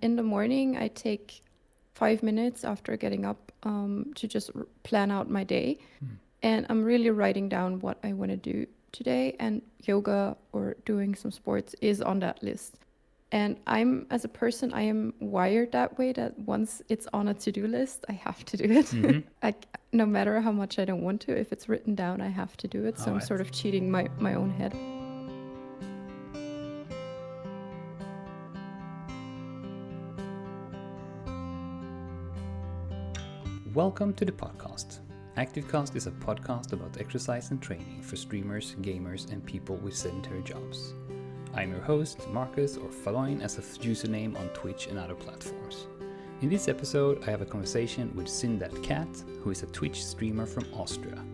in the morning, I take 5 minutes after getting up to just plan out my day. And I'm really writing down what I want to do today. And yoga or doing some sports is on that list. And as a person, I am wired that way that once it's on a to-do list, I have to do it. No matter how much I don't want to, if it's written down, I have to do it. So I'm sort of cheating my own head. Welcome to the podcast. ActiveCast is a podcast about exercise and training for streamers, gamers, and people with sedentary jobs. I'm your host, Marcus, or Fahloin as a username on Twitch and other platforms. In this episode, I have a conversation with SynThatCat, who is a Twitch streamer from Austria.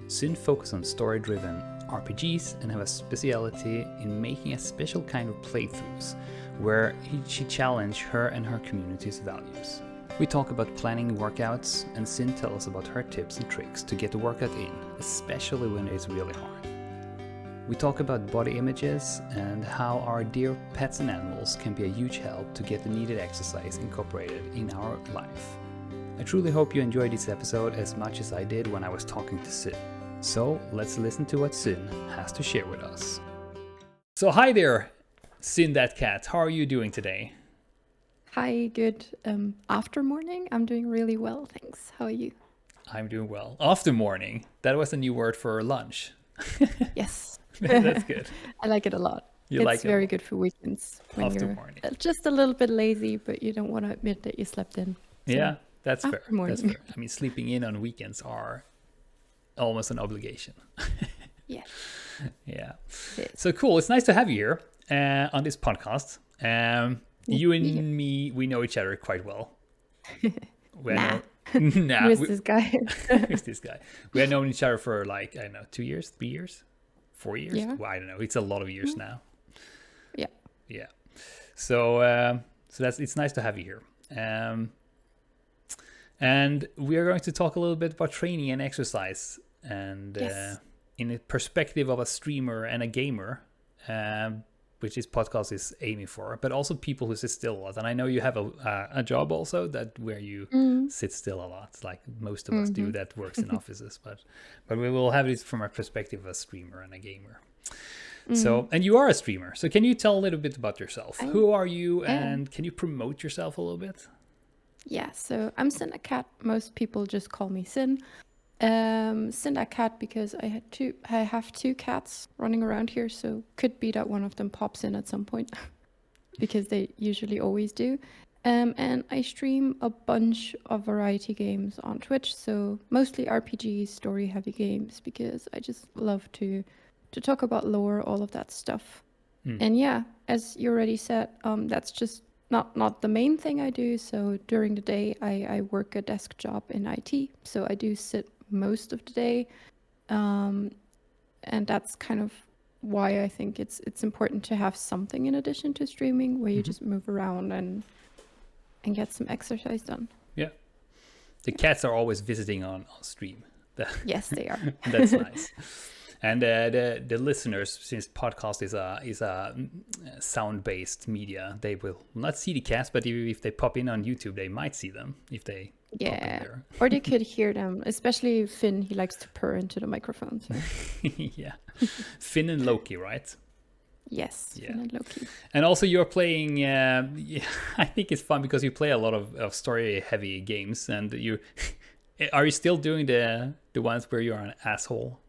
Syn focuses on story-driven RPGs and have a specialty in making a special kind of playthroughs, where she challenges her and her community's values. We talk about planning workouts, and Syn tells us about her tips and tricks to get the workout in, especially when it's really hard. We talk about body images and how our dear pets and animals can be a huge help to get the needed exercise incorporated in our life. I truly hope you enjoyed this episode as much as I did when I was talking to Syn. So let's listen to what Syn has to share with us. So hi there, SynThatCat. How are you doing today? Hi, good after morning. I'm doing really well, thanks. How are you? I'm doing well. After morning. That was a new word for lunch. Yes. That's good. I like it a lot. It's very good for weekends when after you're morning. Just a little bit lazy, but you don't want to admit that you slept in. So yeah, that's fair. Morning. That's fair. I mean, sleeping in on weekends are almost an obligation. Yes. Yeah. So cool. It's nice to have you here on this podcast. You and me, we know each other quite well. Nah. Who's this guy? Who's this guy? We have known each other for 2 years, 3 years, 4 years. Yeah. Well, I don't know. It's a lot of years now. Yeah. Yeah. So it's nice to have you here. And we are going to talk a little bit about training and exercise, and in the perspective of a streamer and a gamer. Which this podcast is aiming for, but also people who sit still a lot. And I know you have a job also where you sit still a lot, like most of us do that works in offices. But we will have it from a perspective of a streamer and a gamer. So, and you are a streamer. So can you tell a little bit about yourself? Who are you, and can you promote yourself a little bit? Yeah, so I'm SynThatCat. Most people just call me Syn. SynThatCat because I have two cats running around here, so could be that one of them pops in at some point because they usually always do. And I stream a bunch of variety games on Twitch, so mostly RPGs, story heavy games, because I just love to talk about lore, all of that stuff. And yeah, as you already said, that's just not the main thing I do. So during the day I work a desk job in IT, so I do sit most of the day, and that's kind of why I think it's important to have something in addition to streaming where you just move around and get some exercise done. Yeah, the cats are always visiting on stream. Yes, they are. That's nice. And the listeners, since podcast is a sound-based media, they will not see the cats, but if they pop in on YouTube, they might see them if they pop in there. Or they could hear them, especially Finn. He likes to purr into the microphone. So. Yeah, Finn and Loki, right? Yes, yeah. Finn and Loki. And also you're playing, I think it's fun because you play a lot of story-heavy games, and are you still doing the ones where you're an asshole?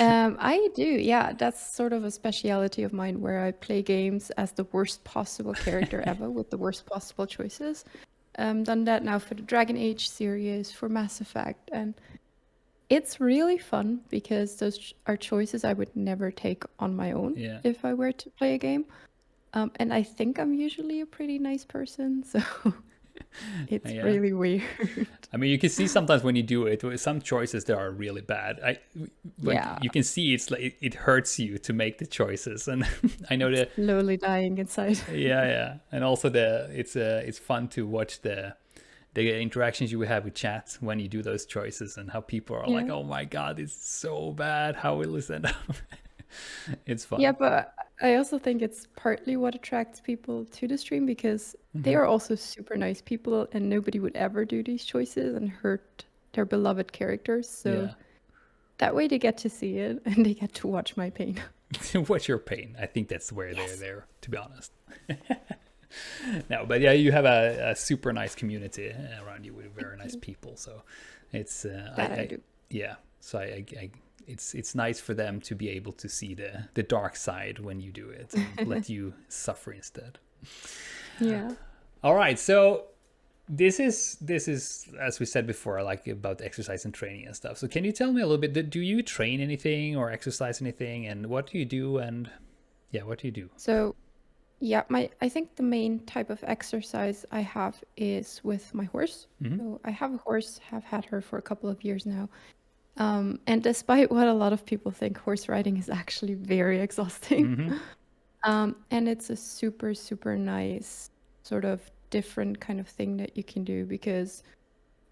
I do, yeah. That's sort of a speciality of mine where I play games as the worst possible character ever with the worst possible choices. Done that now for the Dragon Age series, for Mass Effect, and it's really fun because those are choices I would never take on my own if I were to play a game. And I think I'm usually a pretty nice person, so it's really weird. I mean, you can see sometimes when you do it, some choices that are really bad. You can see it's like it hurts you to make the choices, and I know that slowly dying inside. Yeah, and also it's fun to watch the interactions you have with chat when you do those choices, and how people are like, "Oh my god, it's so bad. How will this end up?" It's Yeah, fun. but I also think it's partly what attracts people to the stream because they Hmm. are also super nice people and nobody would ever do these choices and hurt their beloved characters. So Yeah. that way they get to see it and they get to watch my pain. What's your pain? I think that's where they're Yes. there, to be honest. No, but yeah, you have a super nice community around you with very Thank nice you. people. So it's That I do. yeah. So it's nice for them to be able to see the dark side when you do it and let you suffer instead. Yeah. All right, so this is as we said before, like about exercise and training and stuff. So can you tell me a little bit? Do you train anything or exercise anything, and what do you do? And yeah, what do you do? So yeah, I think the main type of exercise I have is with my horse. Hmm. So I have a horse, have had her for a couple of years now. And despite what a lot of people think, horse riding is actually very exhausting. Hmm. And it's a super, super nice sort of different kind of thing that you can do because,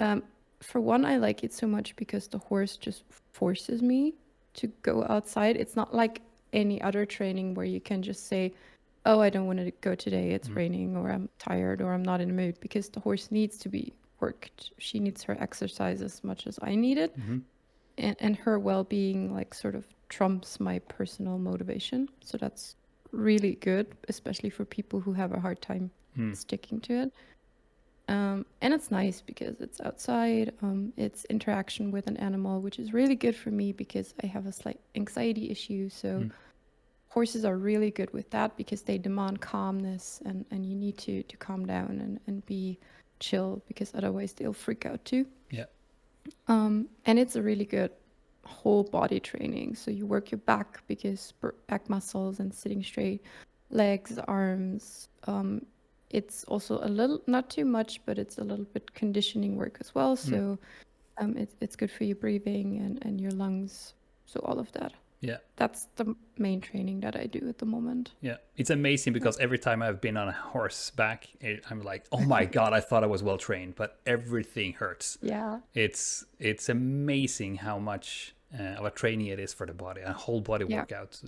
um, for one, I like it so much because the horse just forces me to go outside. It's not like any other training where you can just say, oh, I don't want to go today. It's raining, or I'm tired, or I'm not in the mood, because the horse needs to be worked. She needs her exercise as much as I need it. Hmm. And her well-being like sort of trumps my personal motivation. So that's really good, especially for people who have a hard time sticking to it. And it's nice because it's outside. It's interaction with an animal, which is really good for me because I have a slight anxiety issue. So horses are really good with that because they demand calmness, and you need to calm down and be chill because otherwise they'll freak out too. Yeah. And it's a really good whole body training. So you work your back because back muscles and sitting straight, legs, arms. It's also a little, not too much, but it's a little bit conditioning work as well. So it's good for your breathing and your lungs. So all of that. Yeah. That's the main training that I do at the moment. Yeah, it's amazing because every time I've been on a horseback, I'm like, oh my god, I thought I was well trained, but everything hurts. Yeah. It's amazing how much of a training it is for the body, a whole body Yeah. workout.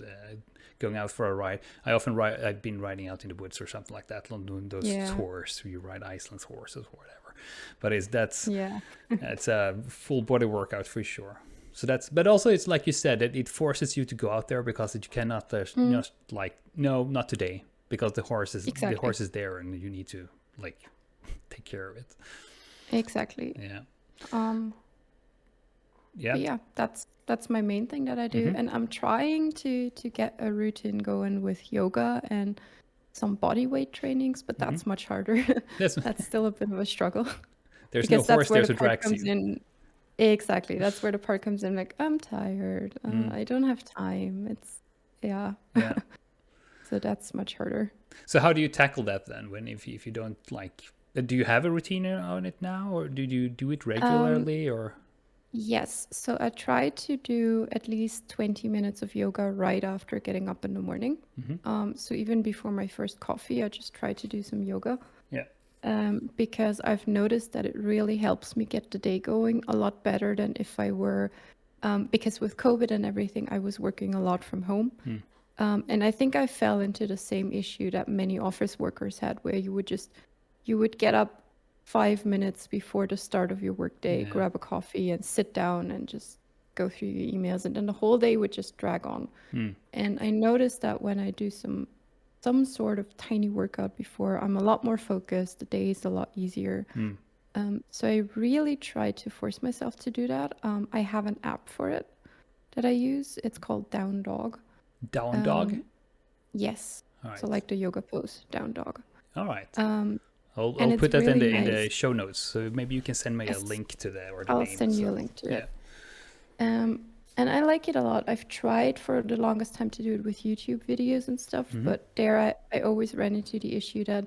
Going out for a ride, I often ride. I've been riding out in the woods or something like that, doing those Yeah. tours where you ride Iceland's horses or whatever. But that's Yeah. it's a full body workout for sure. So that's, but also it's like you said, that it forces you to go out there because you cannot just like, no, not today, because the horse Exactly. is there and you need to like take care of it. Exactly. Yeah. But Yeah. yeah, that's my main thing that I do, and I'm trying to get a routine going with yoga and some body weight trainings, but that's much harder. There's That's still a bit of a struggle there's no because that's horse where there the to part drag comes you. in. Exactly, that's where the part comes in. Like, I'm tired. I don't have time. It's yeah. Yeah. So that's much harder. So how do you tackle that then when if you don't like, do you have a routine on it now, or do you do it Um, regularly, or yes. So I try to do at least 20 minutes of yoga right after getting up in the morning. So even before my first coffee, I just try to do some yoga. yeah. Because I've noticed that it really helps me get the day going a lot better than if I were, because with COVID and everything, I was working a lot from home. And I think I fell into the same issue that many office workers had, where you would get up 5 minutes before the start of your workday, Yeah. grab a coffee and sit down and just go through your emails, and then the whole day would just drag on. And I noticed that when I do some sort of tiny workout before, I'm a lot more focused. The day is a lot easier. So I really try to force myself to do that. I have an app for it that I use. It's called Down Dog. Down dog. Yes. All right. So like the yoga pose, Down Dog. All right. And I'll put it's that in really the nice. show notes. So maybe you can send me a Yes, link to that or the I'll name. send you a So link to yeah. it. And I like it a lot. I've tried for the longest time to do it with YouTube videos and stuff, but there I always ran into the issue that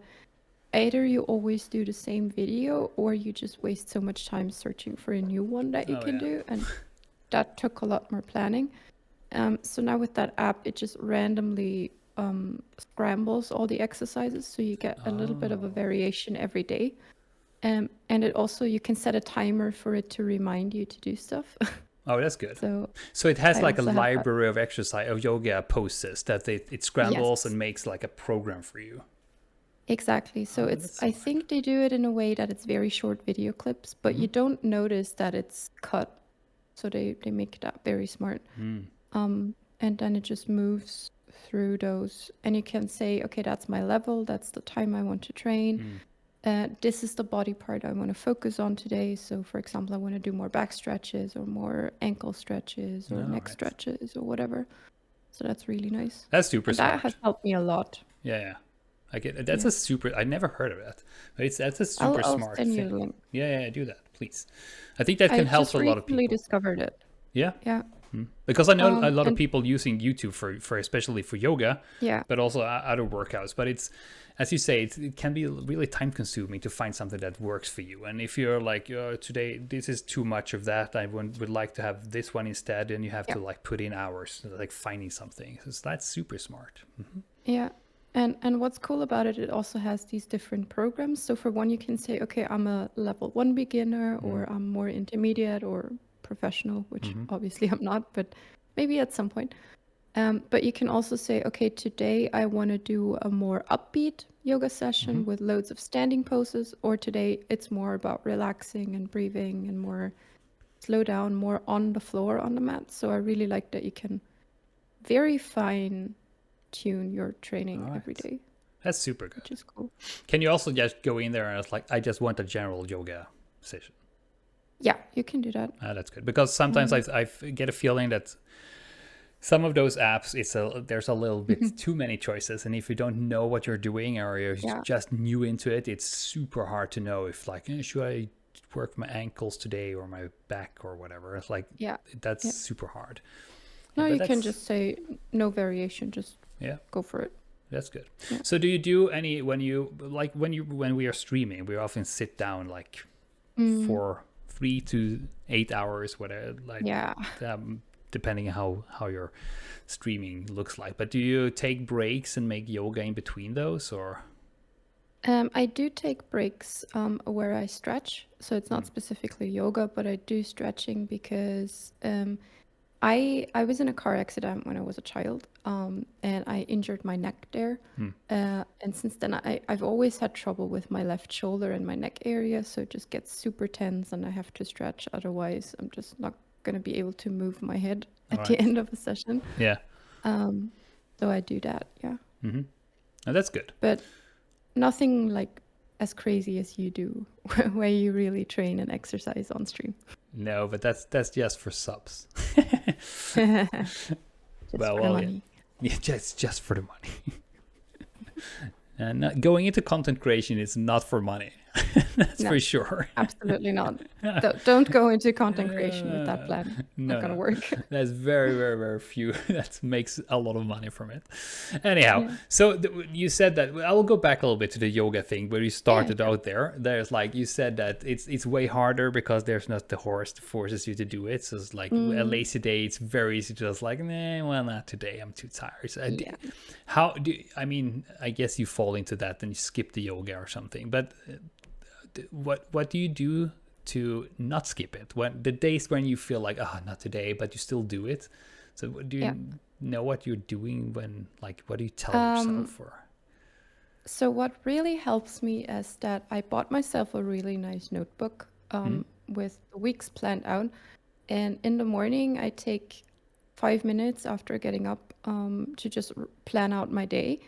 either you always do the same video or you just waste so much time searching for a new one that you Oh, can yeah. do. And that took a lot more planning. So now with that app, it just randomly scrambles all the exercises. So you get a little bit of a variation every day. And it also, you can set a timer for it to remind you to do stuff. Oh, that's good. So So it has I like a also have that. library of exercise of yoga poses that it scrambles Yes, and makes like a program for you. exactly. So Oh, it's, that's I smart. think they do it in a way that it's very short video clips, but Mm-hmm. you don't notice that it's cut. So they make that very smart. Mm. And then it just moves through those, and you can say, okay, that's my level, that's the time I want to train. Mm. This is the body part I want to focus on today. So, for example, I want to do more back stretches or more ankle stretches or All neck right. stretches or whatever. So that's really nice. That's super And that has smart. helped me a lot. Yeah, yeah. I get it. That's Yeah. a super. I never heard of that. But that's a super I'll smart send you the thing. link. Yeah, yeah. Do that, please. I think that I can help just a lot of recently people. discovered it. Yeah. Yeah. Because I know a lot of And people using YouTube for especially for yoga, yeah, but also other workouts. But it's, as you say, it can be really time consuming to find something that works for you. And if you're like, today this is too much of that, I would like to have this one instead, then you have yeah, to like put in hours, like finding something. So that's super smart. yeah. And what's cool about it, it also has these different programs. So for one, you can say, okay, I'm a level 1 beginner, or I'm more intermediate or professional, which obviously I'm not, but maybe at some point. But you can also say, okay, today I want to do a more upbeat yoga session with loads of standing poses, or today it's more about relaxing and breathing and more slow down, more on the floor on the mat. So I really like that you can very fine tune your training All every right. day, That's super good. which is cool. Can you also just go in there and it's like, I just want a general yoga session? Yeah, you can do that. That's good, because sometimes I get a feeling that some of those apps, there's a little bit too many choices, and if you don't know what you're doing or you're Yeah, just new into it, it's super hard to know if like, should I work my ankles today or my back or whatever. It's like yeah, that's yeah. super hard. No, But you can that's, just say no variation, just yeah, go for it. that's good. Yeah. So do you do any, when we are streaming, we often sit down like for 3 to 8 hours, whatever, like Yeah. depending on how your streaming looks like. But do you take breaks and make yoga in between those, or? I do take breaks where I stretch. So it's not specifically yoga, but I do stretching because I was in a car accident when I was a child, and I injured my neck there. And since then, I've always had trouble with my left shoulder and my neck area, so it just gets super tense, and I have to stretch. Otherwise, I'm just not going to be able to move my head All at the right. end of a session. Yeah. So I do that, yeah. Oh, that's good. But nothing like as crazy as you do, where you really train and exercise on stream. No, but that's just for subs. Just for the Yeah. money. Yeah, just for the money. And going into content creation is not for money. That's No. for sure. Absolutely not. Don't go into content creation with that plan. Not gonna work. There's very, very, very few that makes a lot of money from it. Anyhow, Yeah. so you said that, I will go back a little bit to the yoga thing where you started sure. out there. There's like, you said that it's way harder because there's not the horse that forces you to do it. So it's like a lazy day. It's very easy to just like, nah, well, not today. I'm too tired. So Yeah. I mean, I guess you fall into that and you skip the yoga or something. But what do you do to not skip it when the days when you feel like, not today, but you still do it? So do you know what you're doing when, like, what do you tell yourself? Or So what really helps me is that I bought myself a really nice notebook with the weeks planned out. And in the morning, I take 5 minutes after getting up to just plan out my day.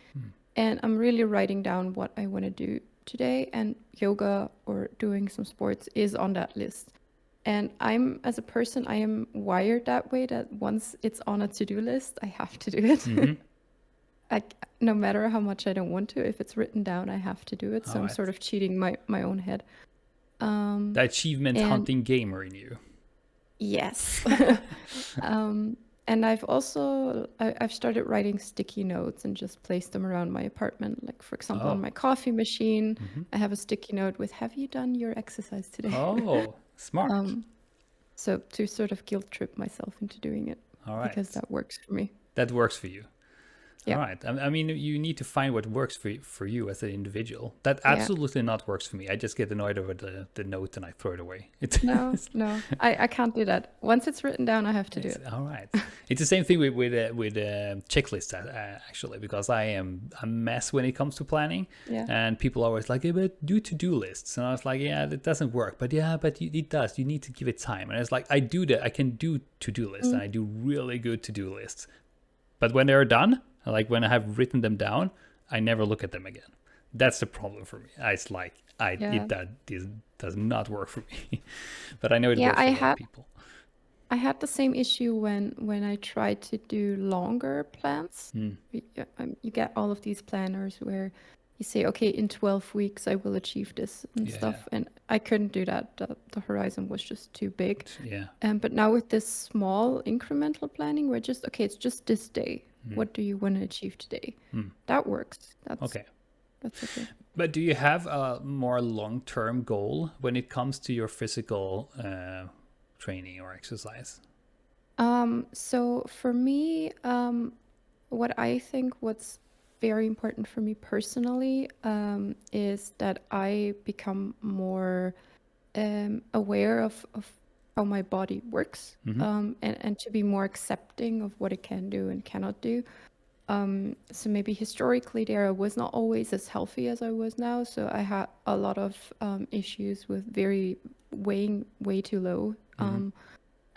And I'm really writing down what I want to do today. And yoga or doing some sports is on that list. And as a person, I am wired that way, that once it's on a to-do list, I have to do it. No matter how much I don't want to, if it's written down, I have to do it. So I'm sort of cheating my own head. The achievement hunting gamer in you. Yes. And I've started writing sticky notes and just place them around my apartment. Like, for example, on my coffee machine, I have a sticky note with, have you done your exercise today? Oh, smart. So to sort of guilt trip myself into doing it. All right. Because that works for me. That works for you. All Yeah. right. I mean, you need to find what works for you as an individual. That Yeah. absolutely not works for me. I just get annoyed over the note and I throw it away. It's, No, no, I can't do that. Once it's written down, I have to do it's it. all right. It's the same thing with checklists actually, because I am a mess when it comes to planning, Yeah. and people are always like, "Yeah, but do to-do lists," and I was like, "Yeah, that doesn't work." But yeah, but it does. You need to give it time, and it's like I do that. I can do to-do lists, and I do really good to-do lists. But when they're done, like when I have written them down, I never look at them again. That's the problem for me. It's like Yeah. this does not work for me. But I know it Yeah, works for a lot of people. I had the same issue when I tried to do longer plans. You get all of these planners where you say, okay, in 12 weeks I will achieve this and Yeah. stuff, and I couldn't do that. The horizon was just too big. Yeah. But now with this small incremental planning, we're just okay. It's just this day. What do you want to achieve today? That works. Okay. That's okay. But do you have a more long-term goal when it comes to your physical training or exercise? So for me, what I think what's very important for me personally is that I become more aware of how my body works, and to be more accepting of what it can do and cannot do. So maybe historically there I was not always as healthy as I was now. So I had a lot of issues with weighing way too low.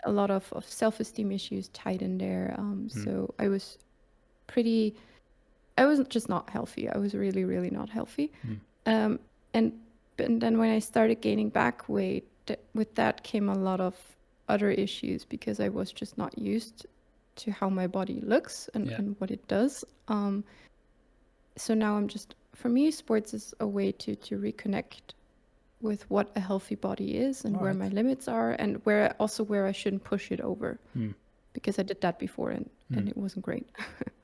A lot of self-esteem issues tied in there. So I was just not healthy. I was really, really not healthy. And, and then when I started gaining back weight, with that came a lot of other issues because I was just not used to how my body looks and what it does. So now for me, sports is a way to reconnect with what a healthy body is and where my limits are, and where I shouldn't push it over, because I did that before and it wasn't great.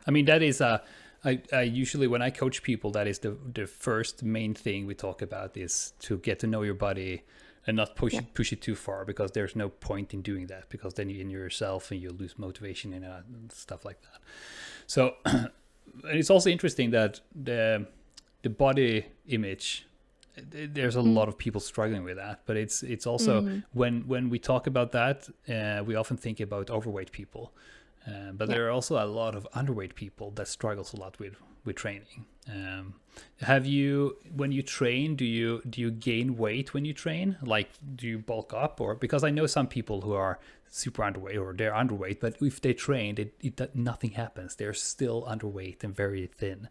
I mean, that is I usually, when I coach people, that is the first main thing we talk about, is to get to know your body and not push it too far, because there's no point in doing that, because then you injure yourself and you lose motivation and stuff like that. So it's also interesting that the body image, there's a lot of people struggling with that, but it's also when we talk about that, we often think about overweight people, but there are also a lot of underweight people that struggles a lot with training. Have you, when you train, do you gain weight when you train? Like, do you bulk up? Or, because I know some people who are super underweight, or they're underweight, but if they train, nothing happens. They're still underweight and very thin.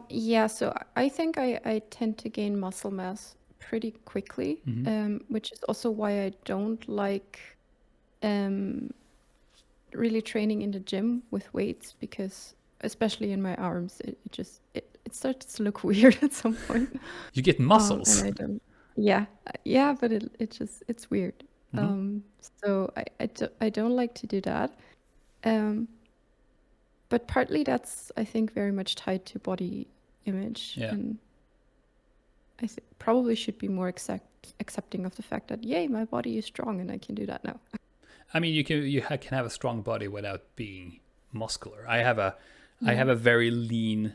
Yeah, so I think I tend to gain muscle mass pretty quickly, which is also why I don't like really training in the gym with weights, because especially in my arms, it starts to look weird at some point. You get muscles. And I don't. Yeah, but it's weird. So I don't like to do that. But partly that's, I think, very much tied to body image, and I probably should be more accepting of the fact that, yay, my body is strong and I can do that now. I mean, you can have a strong body without being muscular. I have a very lean.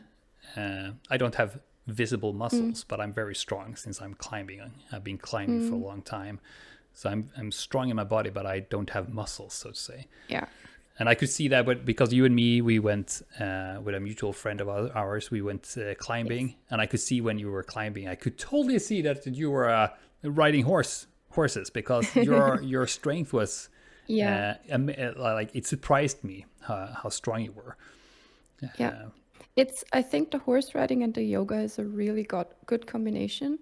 I don't have visible muscles, but I'm very strong since I'm climbing. I've been climbing for a long time, so I'm strong in my body, but I don't have muscles, so to say. Yeah. And I could see that, but because you and me, we went with a mutual friend of ours. We went climbing, and I could see when you were climbing. I could totally see that you were riding horses, because your strength was. Like, it surprised me how strong you were. Yeah. I think the horse riding and the yoga is a really good combination.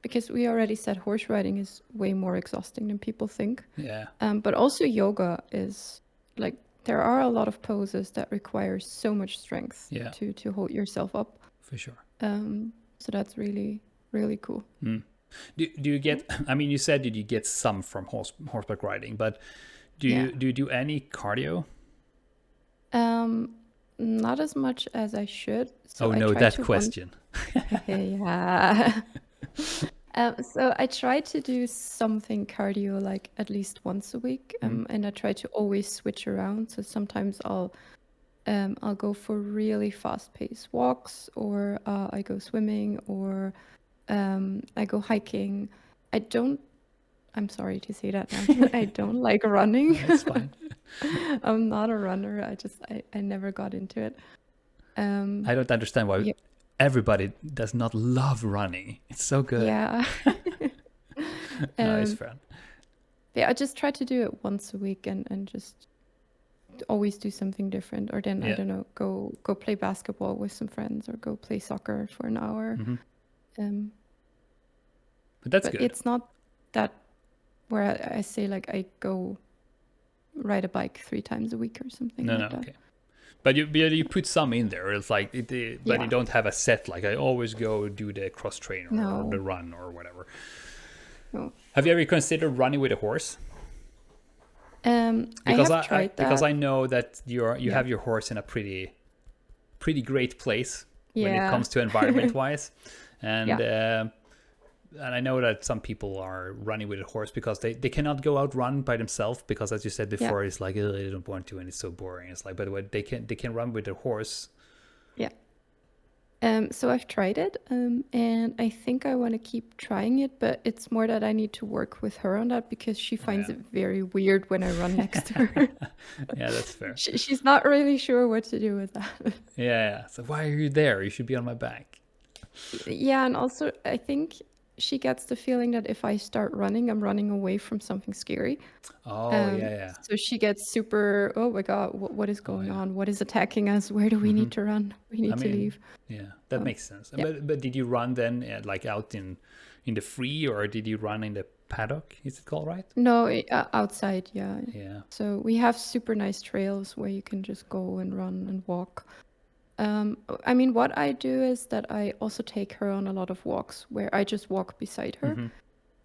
Because we already said horse riding is way more exhausting than people think. Yeah. But also yoga is, like, there are a lot of poses that require so much strength to hold yourself up. For sure. So that's really, really cool. Do you get, I mean, you said that you get some from horseback riding, but do you do any cardio? Not as much as I should. So that question. Yeah. So I try to do something cardio, like at least once a week, and I try to always switch around. So sometimes I'll I'll go for really fast-paced walks, or I go swimming, or I go hiking. I don't. I'm sorry to say that now, but I don't like running. It's fine. I'm not a runner. I never got into it. I don't understand why Yeah. everybody does not love running. It's so good. Yeah. No, it's Um, fun. yeah, I just try to do it once a week and just always do something different. Or then, I Yeah. don't know, go play basketball with some friends, or go play soccer for an hour. Hmm. Um, But that's but good. it's not that where I say like I go ride a bike 3 times a week or something No, like no, that. okay. But you put some in there. It's like but Yeah. you don't have a set. Like I always go do the cross train or No. the run or whatever. No. Have you ever considered running with a horse? I Because have tried that. because I know that you Yeah. have your horse in a pretty great place when it Yeah. comes to environment wise, and Yeah. and I know that some people are running with a horse because they cannot go out run by themselves because, as you said before, it's like they don't want to and it's so boring. It's like, but when they can run with a horse. Yeah. So I've tried it, and I think I want to keep trying it, but it's more that I need to work with her on that because she finds yeah. it very weird when I run next to her. Yeah, that's fair. She's not really sure what to do with that. Yeah. So why are you there? You should be on my back. Yeah, and also I think she gets the feeling that if I start running, I'm running away from something scary. Oh, yeah. So she gets super, oh my God, what is going yeah. on? What is attacking us? Where do we need to run? We need to leave. Yeah, that makes sense. Yeah. But did you run then like out in the free, or did you run in the paddock? Is it called right? No, outside, yeah. Yeah. So we have super nice trails where you can just go and run and walk. I mean, what I do is that I also take her on a lot of walks where I just walk beside her.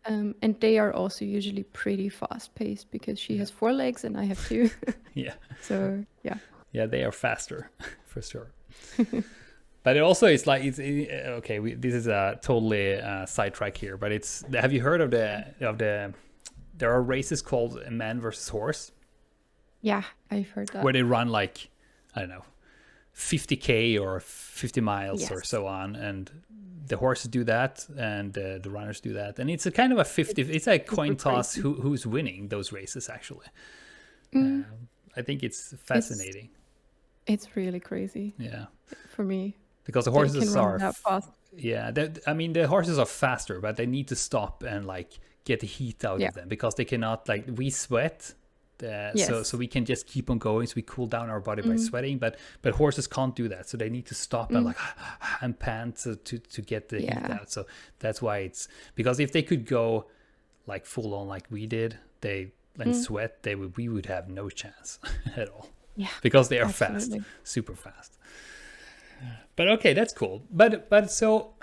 And they are also usually pretty fast paced because she has 4 legs and I have 2. Yeah. So, yeah. Yeah, they are faster for sure. But it also it's like okay. This is a totally sidetrack here, but have you heard of the there are races called Man versus Horse? Yeah, I've heard that. Where they run like, I don't know, 50K or 50 miles or Yes. so on, and the horses do that and the runners do that, and it's a kind of a 50. It's a coin toss who's winning those races actually. I think it's fascinating. It's really crazy. Yeah, For me. because the They horses can run are that fast. yeah. I mean the horses are faster, but they need to stop and like get the heat out of them because they cannot like we sweat. So we can just keep on going, so we cool down our body by sweating, but horses can't do that, so they need to stop and like and pant to get the heat out. So that's why it's because if they could go like full on like we did, and sweat, we would have no chance at all. Yeah, because they are absolutely. fast, super fast. But okay, that's cool. But so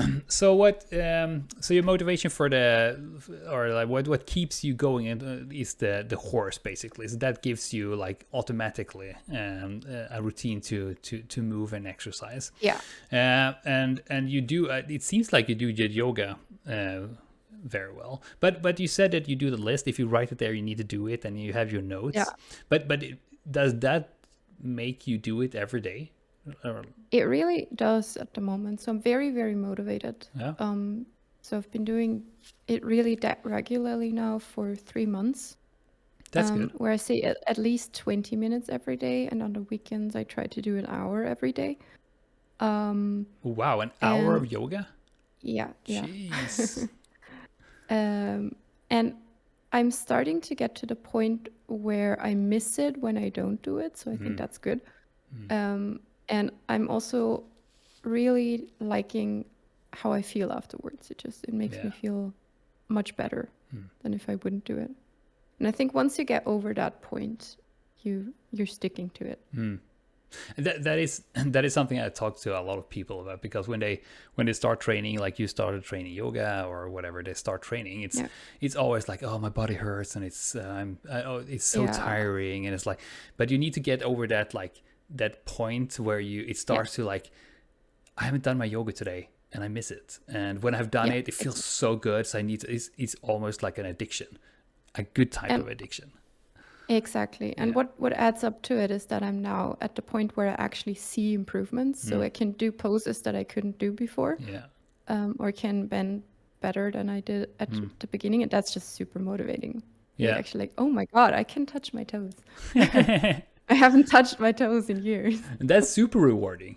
what? So your motivation for what keeps you going is the horse basically. So that gives you like automatically a routine to move and exercise. Yeah. And you do. It seems like you do your yoga very well. But you said that you do the list. If you write it there, you need to do it, and you have your notes. Yeah. But does that make you do it every day? It really does at the moment. So I'm very, very motivated. Yeah. So I've been doing it really that regularly now for 3 months. That's good. Where I say at least 20 minutes every day, and on the weekends I try to do an hour every day. Wow, an hour of yoga? Yeah. Jeez. And I'm starting to get to the point where I miss it when I don't do it. So I think that's good. And I'm also really liking how I feel afterwards. It makes me feel much better than if I wouldn't do it. And I think once you get over that point, you're sticking to it. That is something I talk to a lot of people about, because when they start training, like you started training yoga or whatever, they start training, it's always like, oh, my body hurts and it's so tiring, and it's like, but you need to get over that point where it starts to like, I haven't done my yoga today and I miss it, and when I've done it feels so good, so I need to, it's almost like an addiction, a good type of addiction. Exactly. And Yeah. what adds up to it is that I'm now at the point where I actually see improvements. So I can do poses that I couldn't do before, Yeah. or can bend better than I did at the beginning. And that's just super motivating. You're Yeah. actually like, oh my God, I can touch my toes. I haven't touched my toes in years. And that's super rewarding.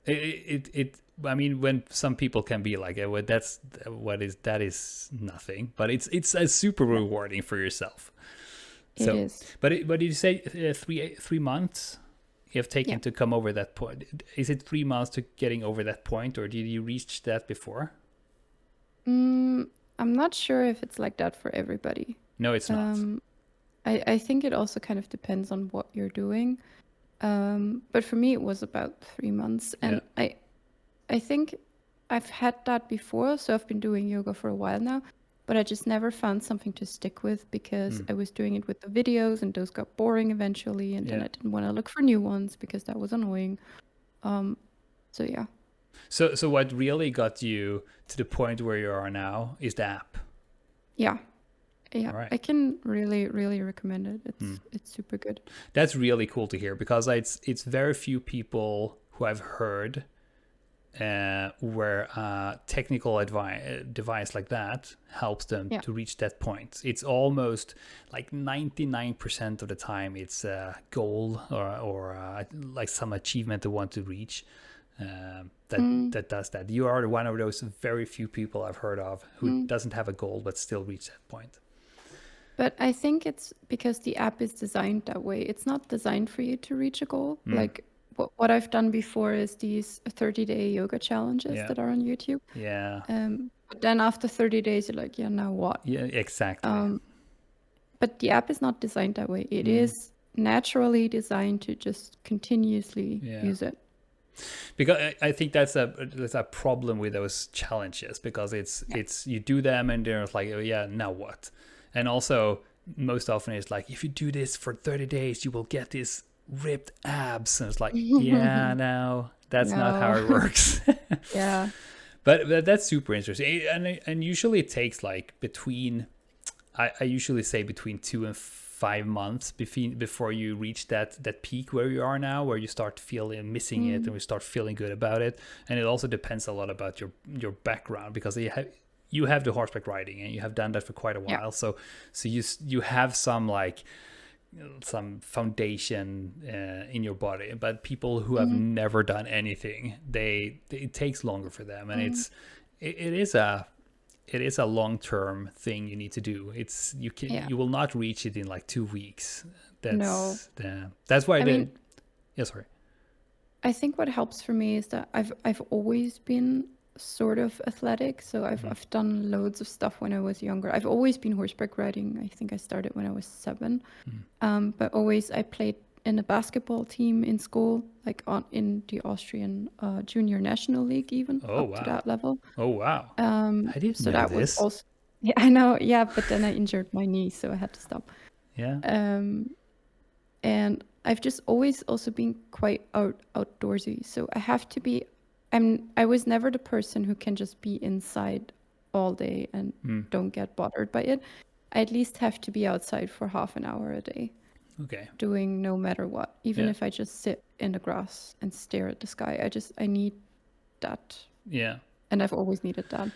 I mean, when some people can be like, well, that is nothing, but it's super Yeah, rewarding for yourself. it So, is. but did you say 3 months you have Yeah. taken to come over that point? Is it 3 months to getting over that point, or did you reach that before? I'm not sure if it's like that for everybody. No, it's not. Um, I think it also kind of depends on what you're doing. But for me, it was about 3 months, Yeah. and I think I've had that before. So I've been doing yoga for a while now, but I just never found something to stick with because I was doing it with the videos, and those got boring eventually, and then Yeah. I didn't want to look for new ones because that was annoying. Um, so yeah, So what really got you to the point where you are now is the app. yeah, yeah. All right. I can really, really recommend it. It's super good. That's really cool to hear because it's very few people who I've heard where a technical device like that helps them Yeah. to reach that point. It's almost like 99% of the time it's a goal or like some achievement they want to reach that does that. You are one of those very few people I've heard of who doesn't have a goal but still reach that point. But I think it's because the app is designed that way. It's not designed for you to reach a goal. Like what I've done before is these 30-day yoga challenges Yeah. that are on YouTube. Yeah. But then after 30 days, you're like, yeah, now what? Yeah, exactly. But the app is not designed that way. It is naturally designed to just continuously use it. Because I think that's a problem with those challenges because it's you do them and they're like, oh yeah, now what? And also most often it's like, if you do this for 30 days you will get these ripped abs, and it's like, yeah, no, that's not how it works. Yeah. But that's super interesting, and usually it takes like between I usually say between 2 and 5 months before you reach that peak where you are now, where you start feeling missing it and we start feeling good about it. And it also depends a lot about your background, because you have the horseback riding and you have done that for quite a while. Yeah. So you have some like some foundation in your body. But people who have never done anything, it takes longer for them, and it is a long-term thing you need to do. You will not reach it in like 2 weeks. That's why sorry. I think what helps for me is that I've always been sort of athletic. So I've done loads of stuff when I was younger. I've always been horseback riding. I think I started when I was 7. But always I played in a basketball team in school, like in the Austrian junior national league, even up to that level. Oh wow. I didn't So know that was this. also, yeah, I know, yeah, but then I injured my knee, so I had to stop. Yeah. And I've just always also been quite outdoorsy, so I have to be. I was never the person who can just be inside all day and don't get bothered by it. I at least have to be outside for half an hour a day. Okay. Doing no matter what, even if I just sit in the grass and stare at the sky. I need that. Yeah. And I've always needed that.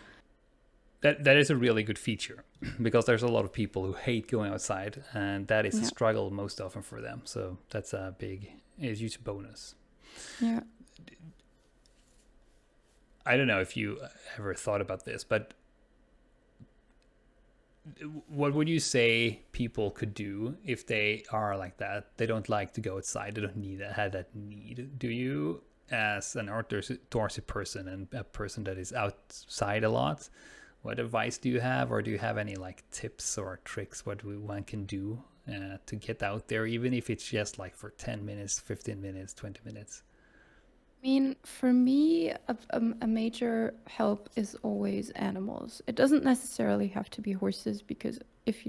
That is a really good feature, because there's a lot of people who hate going outside, and that is a struggle most often for them. So that's a huge bonus. Yeah. I don't know if you ever thought about this, but what would you say people could do if they are like that? They don't like to go outside. They don't have that need. Do you, as an outdoorsy person and a person that is outside a lot, what advice do you have, or do you have any like tips or tricks what one can do to get out there, even if it's just like for 10 minutes, 15 minutes, 20 minutes? I mean, for me, a major help is always animals. It doesn't necessarily have to be horses, because if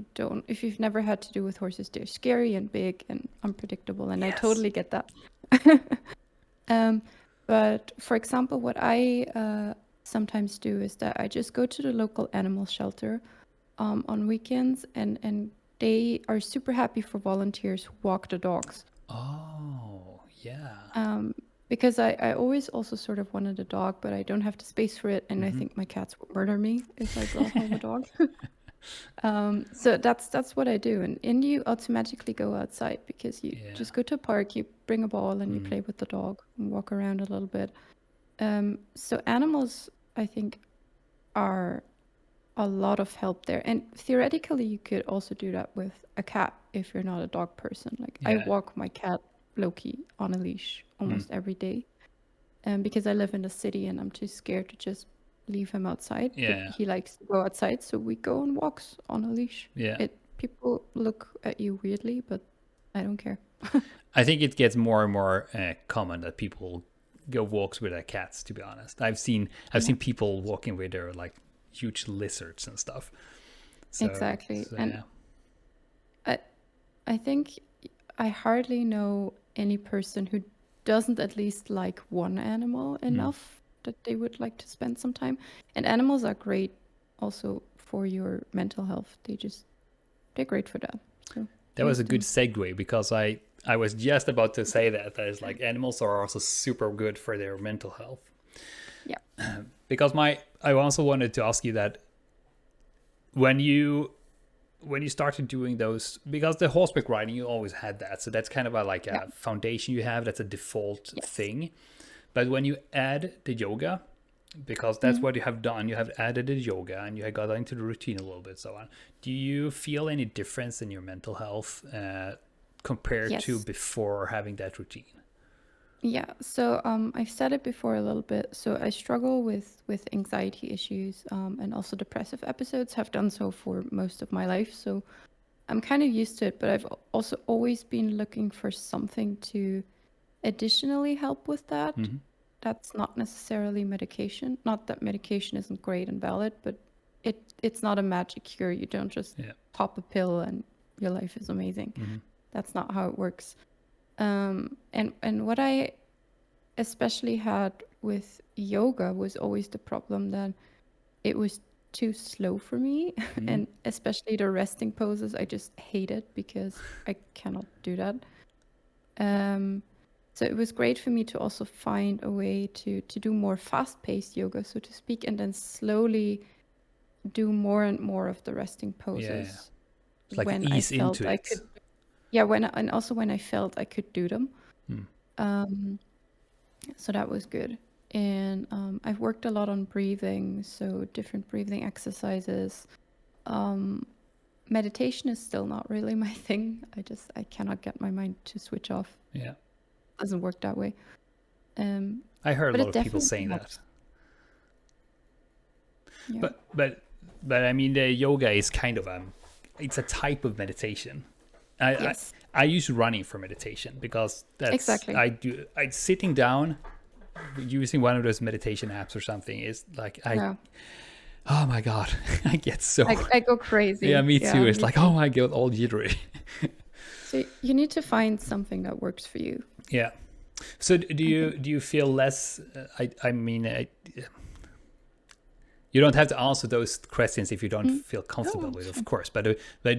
you've never had to do with horses, they're scary and big and unpredictable, and I totally get that. But for example, what I sometimes do is that I just go to the local animal shelter on weekends and they are super happy for volunteers who walk the dogs. Oh, yeah. Because I always also sort of wanted a dog, but I don't have the space for it, and I think my cats would murder me if I brought home a dog. So that's what I do, and you automatically go outside because you Yeah. just go to a park, you bring a ball, and you play with the dog and walk around a little bit. So animals, I think, are a lot of help there, and theoretically, you could also do that with a cat if you're not a dog person. Like I Yeah. walk my cat Loki on a leash almost every day, because I live in the city and I'm too scared to just leave him outside. But Yeah. he likes to go outside, so we go on walks on a leash. Yeah. People look at you weirdly, but I don't care. I think it gets more and more common that people go walks with their cats. To be honest, I've seen people walking with their like huge lizards and stuff. So, Exactly. And yeah. I think I hardly know any person who doesn't at least like one animal enough that they would like to spend some time. And animals are great also for your mental health. They're great for that. So That was use a good them. segue because I was just about to say that is like animals are also super good for their mental health. Yeah. Because I also wanted to ask you that when you started doing those, because the horseback riding you always had that, so that's kind of like a Yeah. foundation you have, that's a default Yes. thing. But when you add the yoga, because that's what you have done, you have added the yoga and you have got into the routine a little bit, so on. Do you feel any difference in your mental health compared to Yes. before having that routine? Yeah, so I've said it before a little bit. So I struggle with anxiety issues, and also depressive episodes. Have done so for most of my life, so I'm kind of used to it. But I've also always been looking for something to additionally help with that. That's not necessarily medication. Not that medication isn't great and valid, but it's not a magic cure. You don't just pop a pill and your life is amazing. That's not how it works. And what I especially had with yoga was always the problem that it was too slow for me, and especially the resting poses I just hated because I cannot do that. So it was great for me to also find a way to do more fast-paced yoga, so to speak, and then slowly do more and more of the resting poses It's like when I ease felt into I it. could. Yeah, and also when I felt I could do them. So that was good. And I've worked a lot on breathing, so different breathing exercises. Meditation is still not really my thing. I cannot get my mind to switch off. Yeah, Doesn't work that way. I heard a But lot it of people definitely saying helps. that. Yeah. But I mean, the yoga is kind of it's a type of meditation. Yes. I use running for meditation because that's Exactly. I sitting down using one of those meditation apps or something is like Yeah. oh my god, I get so I go crazy. yeah, me too. It's me like too. oh my god, all jittery. So you need to find something that works for you. Yeah. So do you feel less? I mean, you don't have to answer those questions if you don't feel comfortable with, of course. But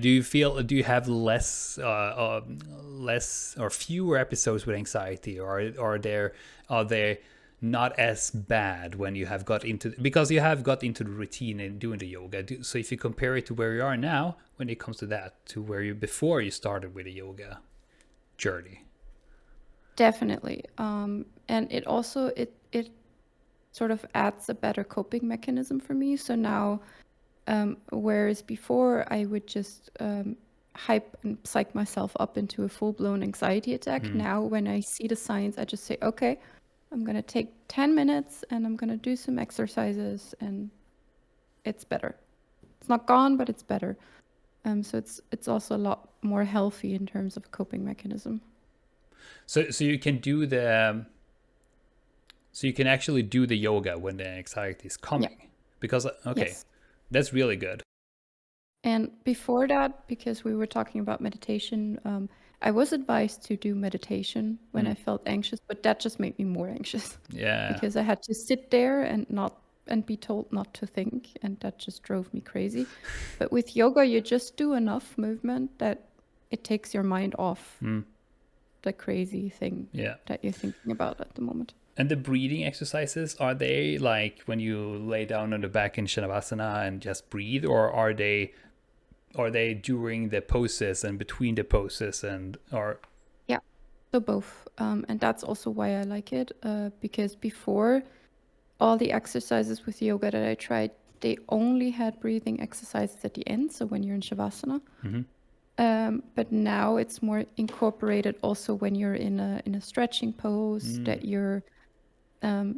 do you have less or fewer episodes with anxiety, or are they not as bad when you have got into, because you have got into the routine and doing the yoga? So if you compare it to where you are now when it comes to that, to where you before you started with the yoga journey. Definitely. And it also it sort of adds a better coping mechanism for me. So now, whereas before I would just hype and psych myself up into a full-blown anxiety attack, now when I see the signs, I just say, okay, I'm going to take 10 minutes and I'm going to do some exercises, and it's better. It's not gone, but it's better. So it's also a lot more healthy in terms of coping mechanism. So you can do the so you can actually do the yoga when the anxiety is coming. Yeah. Because okay, Yes. that's really good. And before that, because we were talking about meditation, I was advised to do meditation when I felt anxious, but that just made me more anxious. Yeah. Because I had to sit there and not and be told not to think, and that just drove me crazy. But with yoga, you just do enough movement that it takes your mind off the crazy thing that you're thinking about at the moment. And the breathing exercises, are they like when you lay down on the back in Shavasana and just breathe, or are they during the poses and between the poses Yeah, so both. And that's also why I like it, because before, all the exercises with yoga that I tried, they only had breathing exercises at the end, so when you're in Shavasana. But now it's more incorporated also when you're in a stretching pose, that you're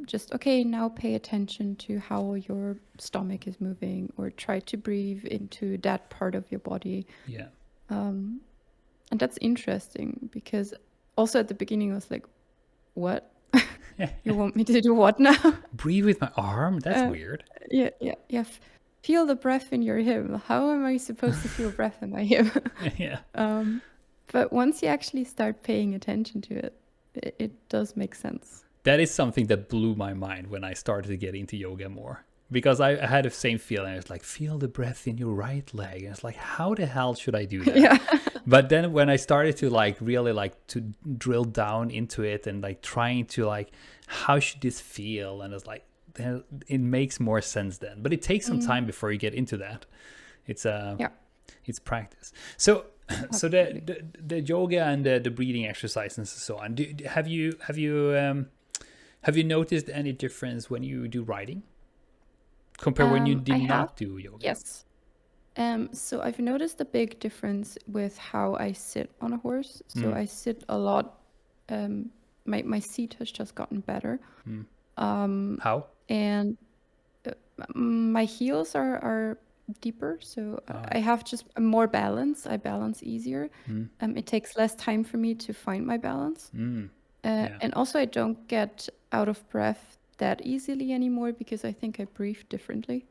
just, okay, now pay attention to how your stomach is moving, or try to breathe into that part of your body. Yeah. And that's interesting, because also at the beginning I was like, what? You want me to do what now? Breathe with my arm? That's weird. Yeah. Feel the breath in your hip. How am I supposed to feel breath in my hip? Yeah. But once you actually start paying attention to it, it does make sense. That is something that blew my mind when I started to get into yoga more, because I had the same feeling. I was like, feel the breath in your right leg, and it's like, how the hell should I do that? Yeah. But then when I started to like really like to drill down into it and like trying to like, how should this feel? And it's like, then it makes more sense then. But it takes some time before you get into that. It's it's practice. So the yoga and the breathing exercises and so on. Have you noticed any difference when you do riding compared when you did not do yoga? Yes. So I've noticed a big difference with how I sit on a horse. So I sit a lot. My seat has just gotten better. How? And my heels are deeper, so I have just more balance. I balance easier. It takes less time for me to find my balance. And also I don't get out of breath that easily anymore, because I think I breathe differently.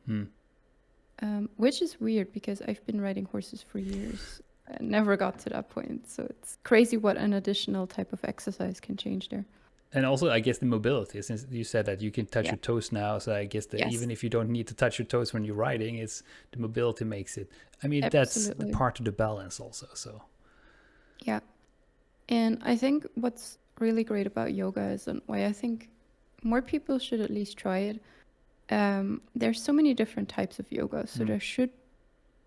Which is weird, because I've been riding horses for years. I never got to that point. So it's crazy what an additional type of exercise can change there. And also, I guess the mobility, since you said that you can touch your toes now. So I guess that even if you don't need to touch your toes when you're riding, it's the mobility makes it. I mean, that's the part of the balance also. So yeah. And I think what's really great about yoga is, and why I think more people should at least try it. There's so many different types of yoga, so there should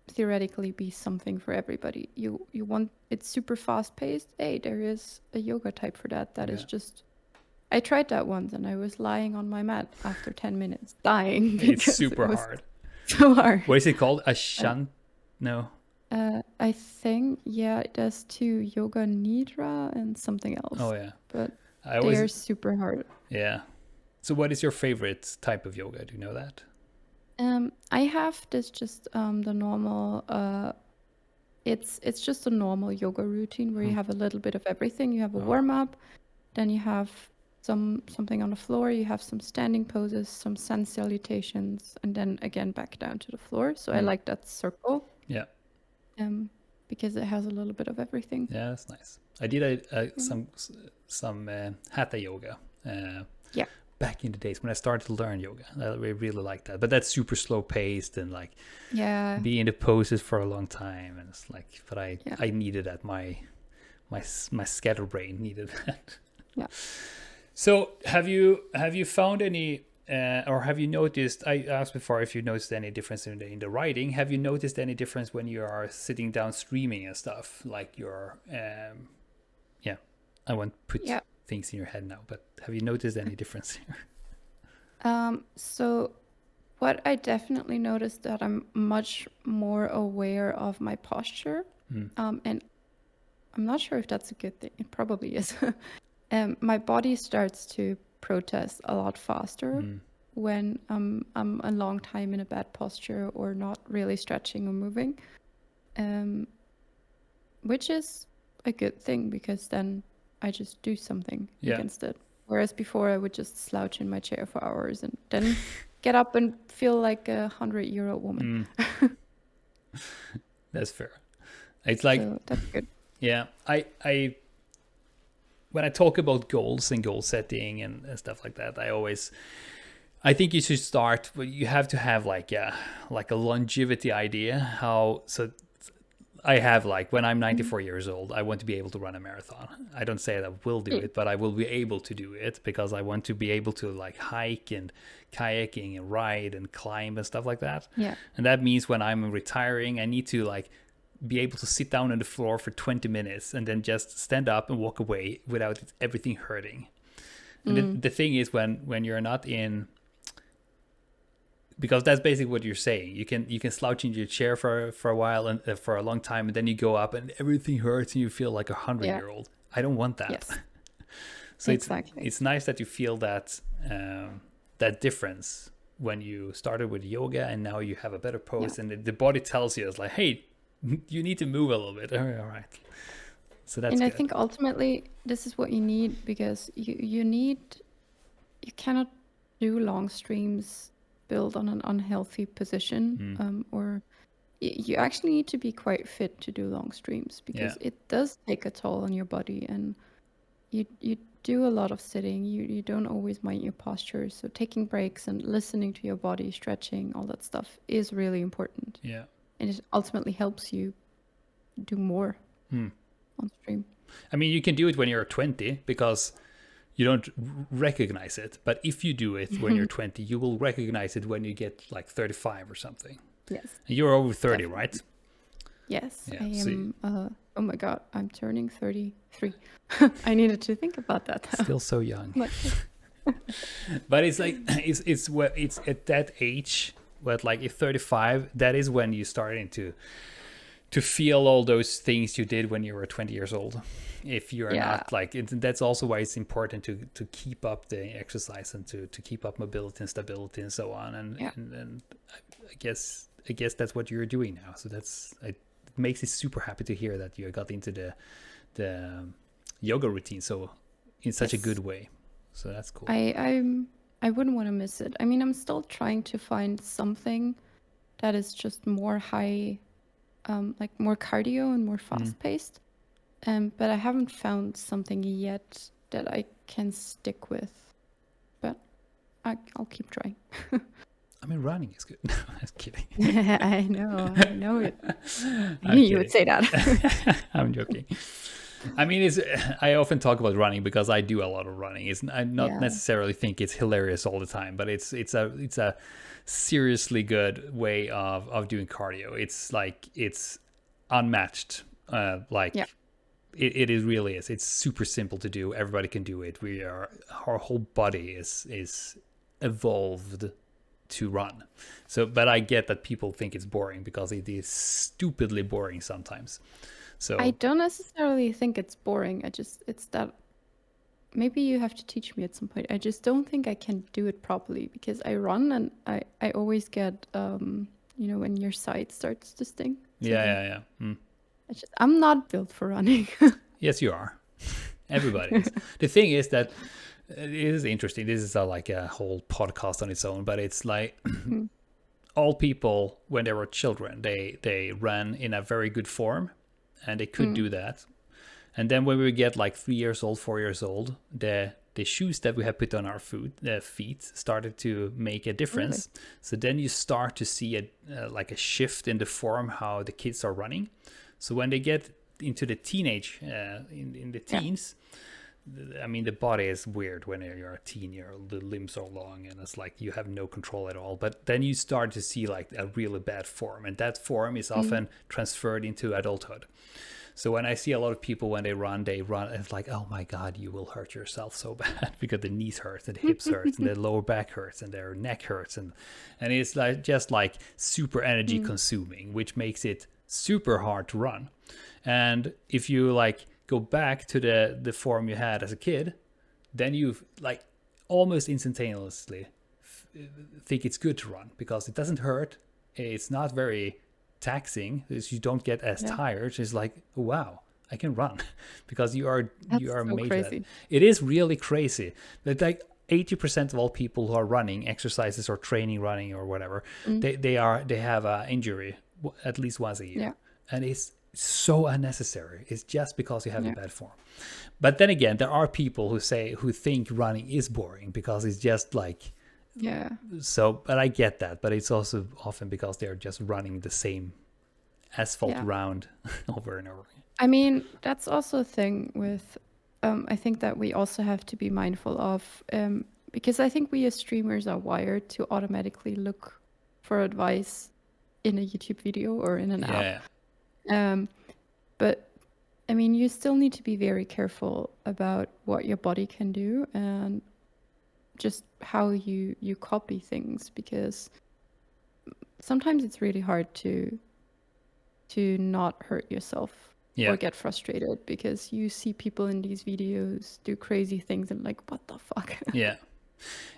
theoretically be something for everybody. You want it's super fast paced. Hey, there is a yoga type for that. That is just. I tried that once, and I was lying on my mat after 10 minutes, dying. It's super hard. So hard. What is it called? No. I think there's 2, yoga nidra and something else. Oh yeah. But they are super hard. Yeah. So what is your favorite type of yoga? Do you know that? I have this just the normal. It's just a normal yoga routine where you have a little bit of everything. You have a warm up, then you have something on the floor. You have some standing poses, some sun salutations, and then again back down to the floor. So I like that circle. Yeah. Because it has a little bit of everything. Yeah, that's nice. I did some hatha yoga. Back in the days when I started to learn yoga, I really liked that. But that's super slow paced and like be in the poses for a long time, and it's like, but I needed that. My scatterbrain needed that. Yeah. So have you found any or have you noticed? I asked before if you noticed any difference in the writing. Have you noticed any difference when you are sitting down streaming and stuff? Like your I won't put things in your head now, but have you noticed any difference here? So what I definitely noticed that I'm much more aware of my posture. And I'm not sure if that's a good thing. It probably is. My body starts to protest a lot faster when I'm a long time in a bad posture or not really stretching or moving, which is a good thing, because then I just do something against it. Whereas before I would just slouch in my chair for hours and then get up and feel like a 100-year-old woman. That's fair. It's like, so that's good. Yeah, I when I talk about goals and goal setting and stuff like that, I always I think you should start. You have to have like a longevity idea. I have like when I'm 94 years old, I want to be able to run a marathon. I don't say that I will do it, but I will be able to do it because I want to be able to like hike and kayaking and ride and climb and stuff like that. Yeah. And that means when I'm retiring, I need to like be able to sit down on the floor for 20 minutes and then just stand up and walk away without everything hurting. And the thing is when you're not in, because that's basically what you're saying. You can slouch in your chair for a while and for a long time, and then you go up and everything hurts and you feel like 100-year-old. I don't want that. Yes. So exactly. it's nice that you feel that that difference when you started with yoga and now you have a better pose, and the body tells you, it's like, hey, you need to move a little bit. All right. So that's. And I think ultimately this is what you need, because you cannot do long streams build on an unhealthy position, or you actually need to be quite fit to do long streams, because it does take a toll on your body, and you do a lot of sitting. You don't always mind your posture, so taking breaks and listening to your body, stretching, all that stuff is really important. Yeah, and it ultimately helps you do more on stream. I mean, you can do it when you're 20 because you don't recognize it. But if you do it when you're 20, you will recognize it when you get like 35 or something. Yes. And you're over 30, Definitely. Right? Yes, Yeah, I am. Oh my God, I'm turning 33. I needed to think about that. Still so young. But it's like it's at that age, but like at 35, that is when you starting to feel all those things you did when you were 20 years old. If you're not like that's also why it's important to keep up the exercise and to keep up mobility and stability and so on. And I guess that's what you're doing now. So it makes me super happy to hear that you got into the yoga routine so in such a good way. So that's cool. I wouldn't want to miss it. I mean, I'm still trying to find something that is just more high, like more cardio and more fast paced. But I haven't found something yet that I can stick with. But I'll keep trying. I mean, running is good. No, I'm just kidding. I know it. I knew you would say that. I'm joking. I mean, I often talk about running because I do a lot of running. I not necessarily think it's hilarious all the time, but it's a seriously good way of doing cardio. It's unmatched. It really is. It's super simple to do. Everybody can do it. Our whole body is evolved to run. So, but I get that people think it's boring because it is stupidly boring sometimes. So I don't necessarily think it's boring. It's that maybe you have to teach me at some point. I just don't think I can do it properly because I run and I always get when your side starts to sting. So yeah. I'm not built for running. Yes, you are. Everybody is. The thing is that it is interesting. This is like a whole podcast on its own, but it's like all people when they were children, they ran in a very good form. And they could do that. And then when we get like 3 years old, 4 years old, the shoes that we have put on our feet started to make a difference. Really? So then you start to see a shift in the form how the kids are running. So when they get into the teenage, in the teens, I mean, the body is weird when you're a teen, the limbs are long and it's like you have no control at all. But then you start to see like a really bad form, and that form is often transferred into adulthood. So when I see a lot of people when they run, and it's like, oh my God, you will hurt yourself so bad because the knees hurt and the hips hurts and the lower back hurts and their neck hurts. And it's like just like super energy consuming, which makes it super hard to run. And if you like go back to the form you had as a kid, then you like almost instantaneously think it's good to run because it doesn't hurt. It's not very taxing. You don't get as tired. It's like, oh, wow, I can run because you are so made crazy. That. It is really crazy. But like 80% of all people who are running exercises or training running or whatever, they have an injury at least once a year, and it's so unnecessary. It's just because you have a bad form. But then again, there are people who think running is boring because it's just like Yeah. So, but I get that. But it's also often because they're just running the same asphalt Yeah. round over and over. I mean, that's also a thing with, I think that we also have to be mindful of, because I think we as streamers are wired to automatically look for advice in a YouTube video or in an app. Yeah. But I mean, you still need to be very careful about what your body can do and just how you copy things, because sometimes it's really hard to not hurt yourself Yeah. or get frustrated because you see people in these videos do crazy things and like, what the fuck? Yeah.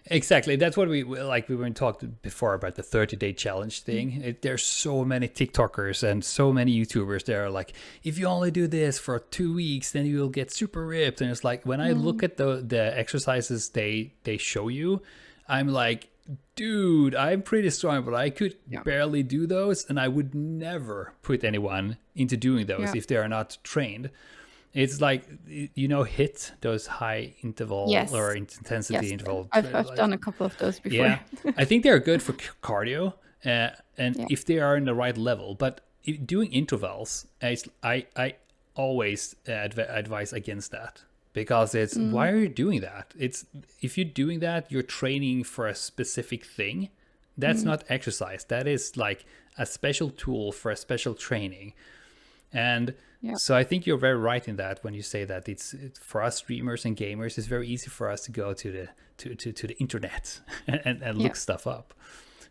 Exactly. That's what we were talked before about the 30-day challenge thing. There's so many TikTokers and so many YouTubers that are like, if you only do this for 2 weeks, then you'll get super ripped. And it's like, when I look at the exercises they show you, I'm like, dude, I'm pretty strong, but I could barely do those. And I would never put anyone into doing those if they are not trained. It's like, HIIT, those high interval or intensity interval. I've done a couple of those before. Yeah, I think they're good for cardio, and Yeah. if they are in the right level. But doing intervals, I always advise against that, because it's why are you doing that? It's if you're doing that, you're training for a specific thing. That's not exercise. That is like a special tool for a special training. And so I think you're very right in that when you say that it's for us streamers and gamers, it's very easy for us to go to the internet and look stuff up,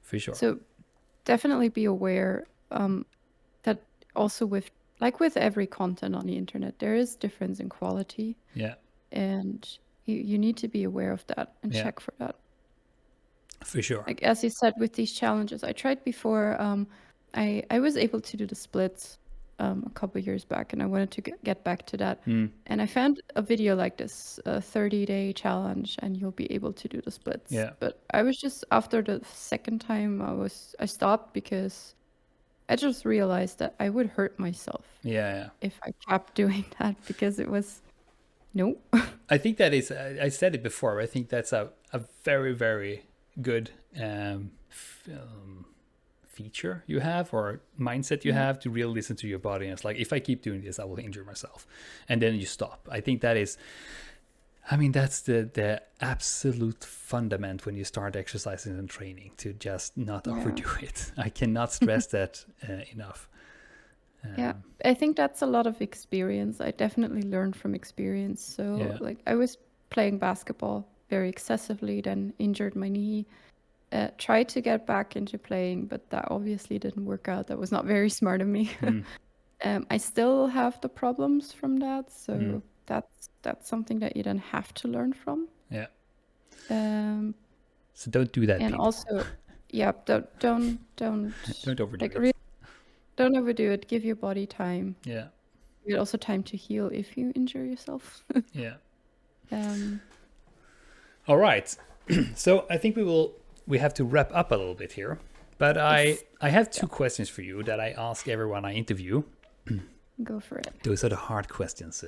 for sure. So definitely be aware that also with every content on the internet, there is difference in quality. Yeah. And you need to be aware of that and check for that. For sure. Like as you said, with these challenges, I tried before. I was able to do the splits a couple of years back, and I wanted to get back to that. And I found a video like this, a 30-day challenge, and you'll be able to do the splits. Yeah. But I was just, after the second time, I stopped because I just realized that I would hurt myself. Yeah. If I kept doing that, because it was no. I think that is. I said it before. But I think that's a very, very good feature you have, or mindset you have, to really listen to your body. And it's like, if I keep doing this, I will injure myself, and then you stop. I think that is, that's the absolute fundament when you start exercising and training, to just not overdo it. I cannot stress that enough. I think that's a lot of experience. I definitely learned from experience. So like, I was playing basketball very excessively, then injured my knee. Tried to get back into playing, but that obviously didn't work out. That was not very smart of me. I still have the problems from that, so that's something that you then have to learn from. Yeah. So don't do that. And people. also, don't overdo it. Really, don't overdo it. Give your body time. Yeah. Give it also time to heal if you injure yourself. Yeah. All right. So I think we have to wrap up a little bit here, but I have two questions for you that I ask everyone I interview. Go for it. Those are the hard questions.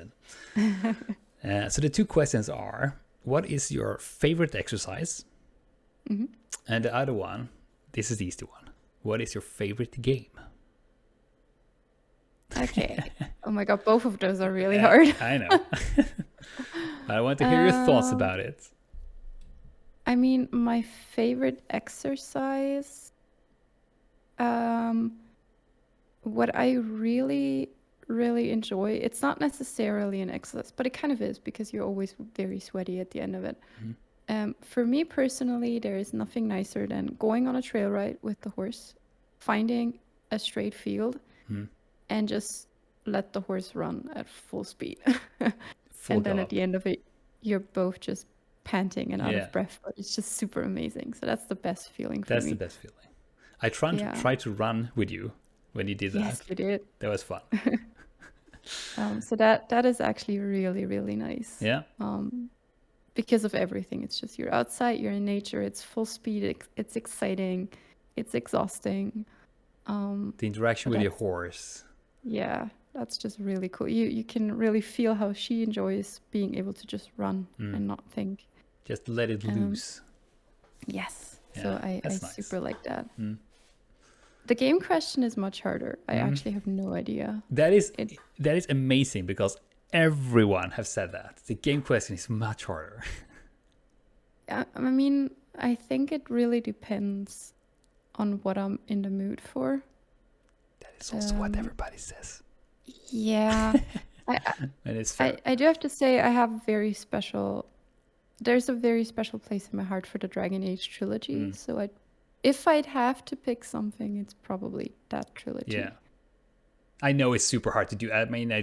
So the two questions are, what is your favorite exercise? And the other one, this is the easy one. What is your favorite game? Okay. Oh my God, both of those are really hard. I know. I want to hear your thoughts about it. I mean, my favorite exercise, what I really, really enjoy, it's not necessarily an exercise, but it kind of is, because you're always very sweaty at the end of it. For me personally, there is nothing nicer than going on a trail ride with the horse, finding a straight field, and just let the horse run at full speed. And then at the end of it, you're both just panting and out of breath, but it's just super amazing. So that's the best feeling for me. That's the best feeling. I tried to run with you when you did that. Yes, you did. That was fun. So that is actually really, really nice. Yeah. Because of everything. It's just, you're outside, you're in nature, it's full speed, it's exciting, it's exhausting. The interaction with your horse. Yeah, that's just really cool. You can really feel how she enjoys being able to just run and not think. Just let it loose. Yes. Yeah, So I that's nice. super like that. Mm. The game question is much harder. I Mm. actually have no idea. That is amazing because everyone have said that. The game question is much harder. I mean, I think it really depends on what I'm in the mood for. That is also what everybody says. Yeah. And it's fair. I do have to say I have there's a very special place in my heart for the Dragon Age trilogy. So if I'd have to pick something, it's probably that trilogy. Yeah. I know it's super hard to do. I mean, I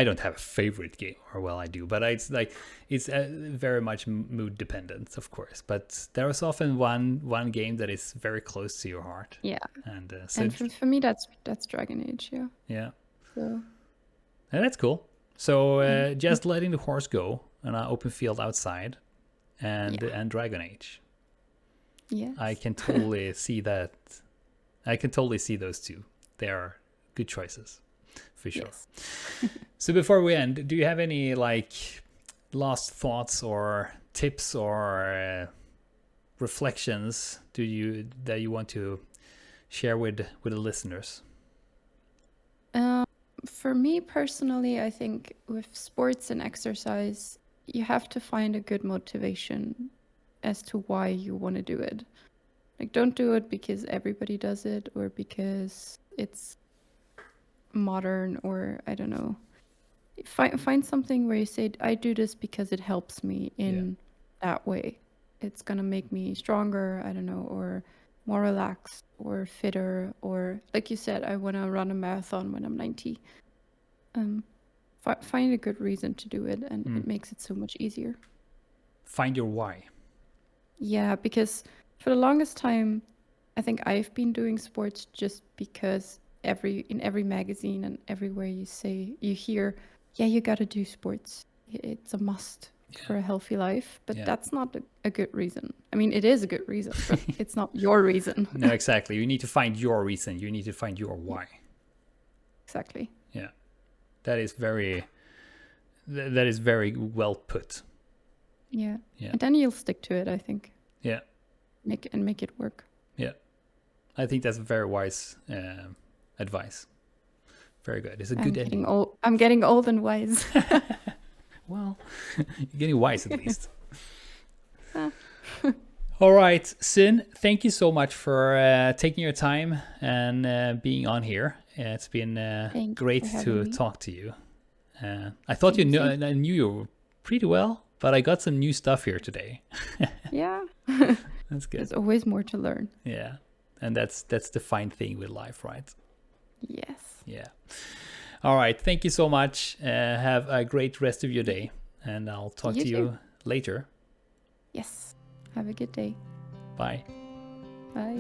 don't have a favorite game, or well, I do, but it's very much mood dependent, of course. But there is often one game that is very close to your heart. Yeah. And for me, that's Dragon Age. Yeah. Yeah. So. And that's cool. So just letting the horse go on an open field outside, and Dragon Age. Yes. I can totally see that. I can totally see those two. They are good choices, for sure. Yes. So before we end, do you have any last thoughts or tips or reflections that you want to share with the listeners? For me personally, I think with sports and exercise, you have to find a good motivation as to why you want to do it. Like, don't do it because everybody does it or because it's modern, or I don't know. Find something where you say, I do this because it helps me in that way. It's gonna make me stronger, I don't know, or more relaxed or fitter, or like you said, I want to run a marathon when I'm 90. Find a good reason to do it, and it makes it so much easier. Find your why. Yeah, because for the longest time, I think I've been doing sports just because in every magazine and everywhere you hear, you got to do sports. It's a must for a healthy life. But that's not a good reason. I mean, it is a good reason, but it's not your reason. No, exactly. You need to find your reason. You need to find your why. Exactly. Yeah. That is very well put. Yeah. And then you'll stick to it, I think. Yeah. Make it work. Yeah. I think that's very wise advice. Very good. It's a good ending. I'm getting old and wise. Well, you're getting wise at least. All right, Syn, thank you so much for taking your time and being on here. It's been great to talk to you. I thought I knew you pretty well, but I got some new stuff here today. Yeah. That's good. There's always more to learn. Yeah. And that's the fine thing with life, right? Yes. Yeah. All right. Thank you so much. Have a great rest of your day, and I'll talk to you later. Yes. Have a good day. Bye. Bye.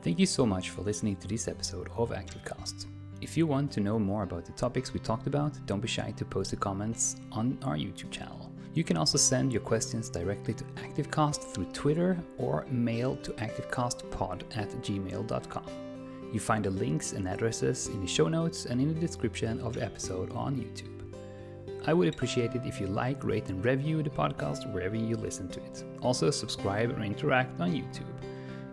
Thank you so much for listening to this episode of ActiveCast. If you want to know more about the topics we talked about, don't be shy to post the comments on our YouTube channel. You can also send your questions directly to ActiveCast through Twitter or mail to activecastpod@gmail.com. You find the links and addresses in the show notes and in the description of the episode on YouTube. I would appreciate it if you like, rate, and review the podcast wherever you listen to it. Also, subscribe and interact on YouTube.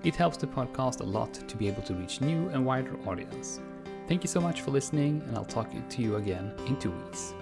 It helps the podcast a lot to be able to reach new and wider audience. Thank you so much for listening, and I'll talk to you again in 2 weeks.